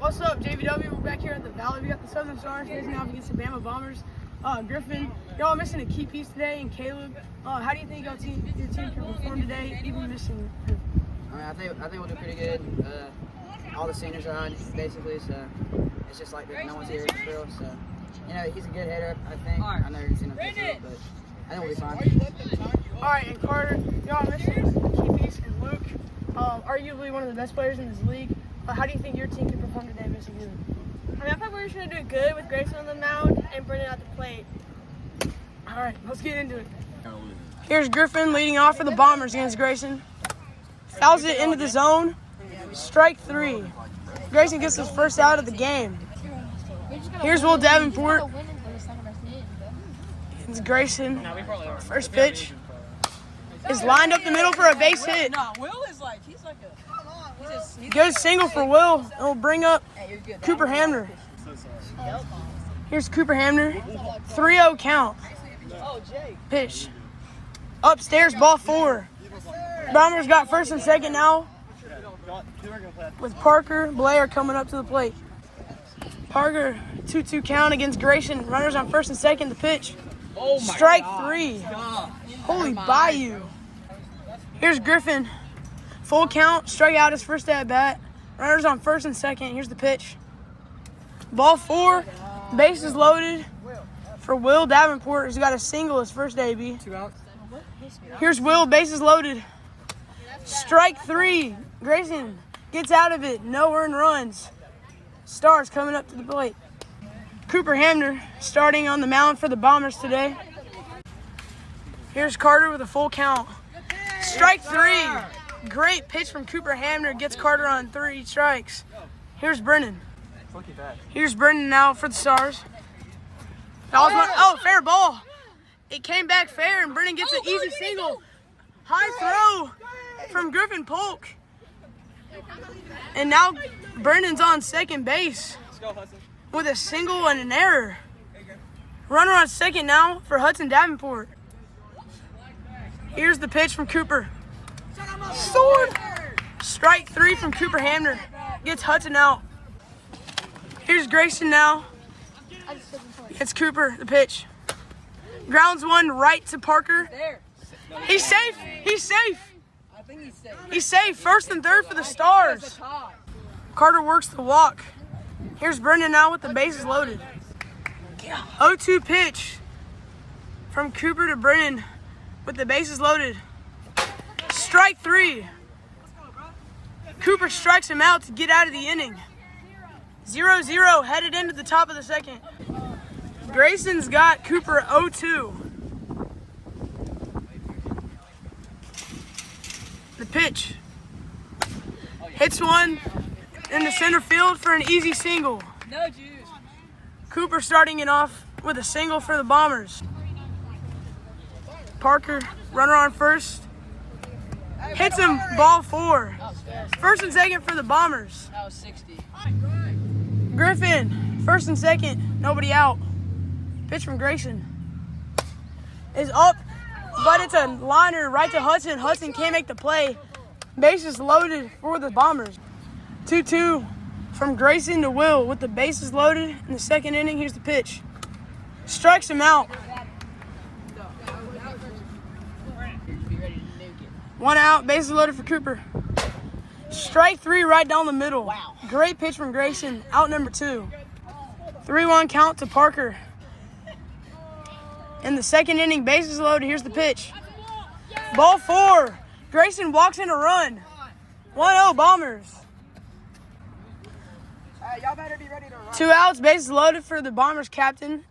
What's up, JVW? We're back here at the Valley. We got the Southern Stars facing off against the Bama Bombers. Griffin, y'all missing a key piece today, and Caleb. How do you think your team can perform today, even missing Griffin? I think we'll do pretty good. All the seniors are on, basically, so it's just like no one's here in drill. So, he's a good hitter, I think. I've never seen him pitch it, but I think we'll be fine. All right, and Carter, y'all missing a key piece, and Luke, arguably one of the best players in this league. How do you think your team can perform today, missing you? I thought we were going to do good with Grayson on the mound and Brennan at the plate. All right, let's get into it. Here's Griffin leading off for the Bombers against Grayson. Fouls it into the zone. Strike 3. Grayson gets his first out of the game. Here's Will Davenport. It's Grayson. First pitch is lined up the middle for a base hit. Good single for Will. It will bring up Cooper Hamner. Here's Cooper Hamner. 3-0 count. Pitch. Upstairs, ball 4. Bombers got first and second now with Parker Blair coming up to the plate. Parker, 2-2 count against Grayson. Runners on first and second. The pitch. Strike 3. Holy Bayou. Here's Griffin. Full count, strike out his first at bat. Runners on first and second. Here's the pitch. Ball 4, bases loaded for Will Davenport, who's got a single his first AB. 2 outs. Here's Will, bases loaded. Strike 3. Grayson gets out of it. No earned runs. Stars coming up to the plate. Cooper Hamner starting on the mound for the Bombers today. Here's Carter with a full count. Strike 3. Great pitch from Cooper Hamner. Gets Carter on 3 strikes. Here's Brennan. Here's Brennan now for the Stars. Fair ball. It came back fair, and Brennan gets an easy single. High throw from Griffin Polk. And now Brennan's on second base with a single and an error. Runner on second now for Hudson Davenport. Here's the pitch from Cooper. Sword. Strike 3 from Cooper Hamner. Gets Hudson out. Here's Grayson now. It's Cooper, the pitch. Grounds 1 right to Parker. He's safe. He's safe. He's safe. First and third for the Stars. Carter works the walk. Here's Brendan now with the bases loaded. 0-2 pitch from Cooper to Brennan with the bases loaded. Strike 3. Cooper strikes him out to get out of the inning. 0-0 headed into the top of the second. Grayson's got Cooper 0-2. The pitch. Hits one in the center field for an easy single. No juice. Cooper starting it off with a single for the Bombers. Parker, runner on first. Hits him, ball 4. First and second for the Bombers. That was 60. Griffin, first and second, nobody out. Pitch from Grayson is up, but it's a liner right to Hudson. Hudson can't make the play. Bases loaded for the Bombers. 2-2 from Grayson to Will with the bases loaded in the second inning. Here's the pitch. Strikes him out. 1 out, bases loaded for Cooper. Strike 3 right down the middle. Great pitch from Grayson, out number 2. 3-1 count to Parker. In the second inning, bases loaded. Here's the pitch. Ball 4. Grayson walks in a run. 1-0 Bombers. Y'all better be ready to run. 2 outs, bases loaded for the Bombers captain.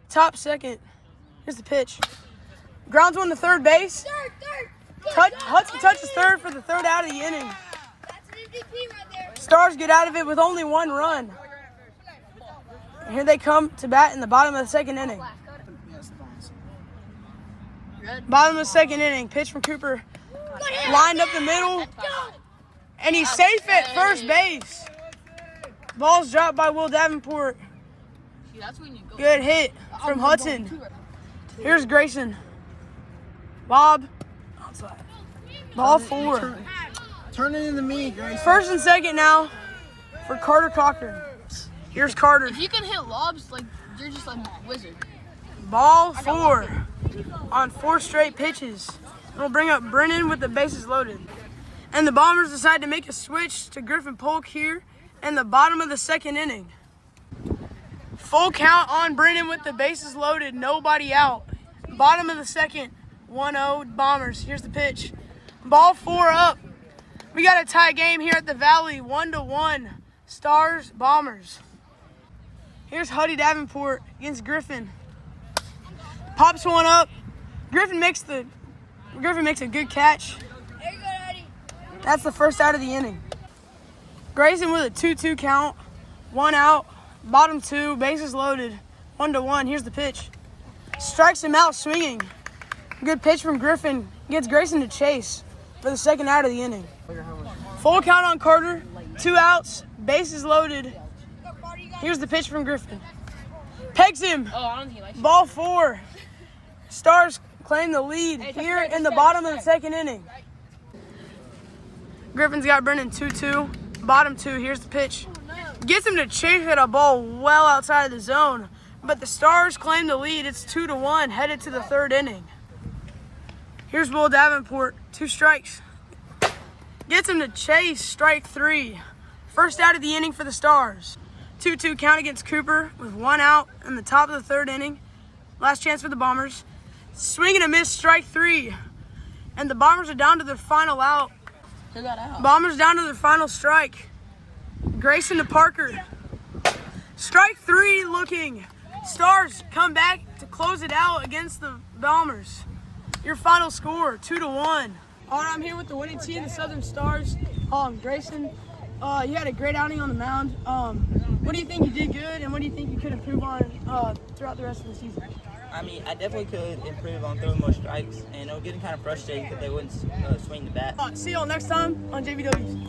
Top second. Here's the pitch. Grounds 1 to third base. Hudson touches third for the third out of the inning. Stars get out of it with only 1 run. And here they come to bat in the bottom of the second inning. Bottom of the second inning. Pitch from Cooper. Lined up the middle. And he's safe at first base. Ball's dropped by Will Davenport. Good hit from Hudson. Here's Grayson. Bob. Outside. Ball 4. Turn it into me, Grayson. First and second now for Carter Cochran. Here's Carter. If you can hit lobs, like you're just like a wizard. Ball 4 on 4 straight pitches. We'll bring up Brennan with the bases loaded. And the Bombers decide to make a switch to Griffin Polk here in the bottom of the 2nd inning. Full count on Brennan with the bases loaded, nobody out. Bottom of the 2nd, 1-0 Bombers. Here's the pitch. Ball 4 up. We got a tie game here at the Valley, 1-1. Stars, Bombers. Here's Huddy Davenport against Griffin. Pops one up. Griffin makes a good catch. That's the first out of the inning. Grayson with a 2-2 count, 1 out, bottom 2, bases loaded, 1-1. Here's the pitch. Strikes him out swinging. Good pitch from Griffin. Gets Grayson to chase for the 2nd out of the inning. Full count on Carter, 2 outs, bases loaded. Here's the pitch from Griffin. Pegs him. Ball 4. Stars claim the lead here in the bottom of the 2nd inning. Griffin's got Brennan 2-2. Bottom 2, here's the pitch. Gets him to chase at a ball well outside of the zone. But the Stars claim the lead. It's 2-1, headed to the 3rd inning. Here's Will Davenport, 2 strikes. Gets him to chase, strike 3. First out of the inning for the Stars. 2-2 count against Cooper with 1 out in the top of the 3rd inning. Last chance for the Bombers. Swing and a miss, strike 3. And the Bombers are down to their final out. Bombers down to their final strike. Grayson to Parker. Strike 3 looking. Stars come back to close it out against the Bombers. Your final score, 2-1. All right, I'm here with the winning team, the Southern Stars. Grayson, you had a great outing on the mound. What do you think you did good, and what do you think you could improve on throughout the rest of the season? I mean, I definitely could improve on throwing more strikes, and it was getting kind of frustrating because they wouldn't swing the bat. See y'all next time on JVW.